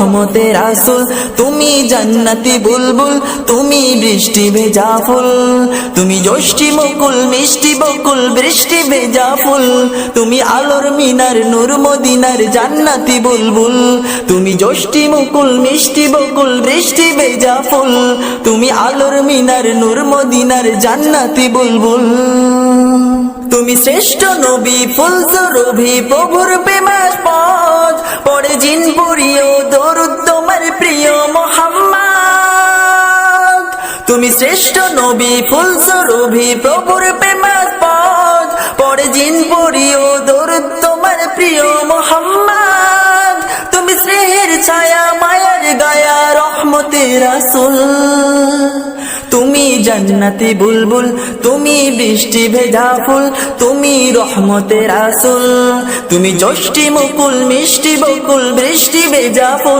রহমতের রাসূল, তুমি জান্নাতি বুলবুল, তুমি বৃষ্টি ভেজা ফুল, তুমি যষ্টি মুকুল মিষ্টি বকুল বৃষ্টি ভেজা ফুল, তুমি আলোর মিনার নূর মদিনার জান্নাতি বুলবুল, তুমি যষ্টি মুকুল মিষ্টি বকুল বৃষ্টি ভেজা ফুল, তুমি আলোর মিনার নূর মদিনার জান্নাতি বুলবুল। তুমি শ্রেষ্ঠ নবী ফুল সুরভি প্রভুর প্রেমাস্পদ, পড়ে জিন পুরিও দরুদ তোমার প্রিয় মুহাম্মদ। তুমি শ্রেষ্ঠ নবী ফুল সুরভি প্রভুর প্রেমাস্পদ, পড়ে জিন পুরিও দরুদ তোমার প্রিয় মুহাম্মদ। তুমি স্নেহের ছায়া মায়ার গায়া রহমতের রাসূল, তুমি জান্নাতি বুলবুল, তুমি বৃষ্টি ভেজা ফুল, তুমি রহমতের রাসূল, তুমি যষ্টি মুকুল মিষ্টি বকুল বৃষ্টি ভেজা ফুল।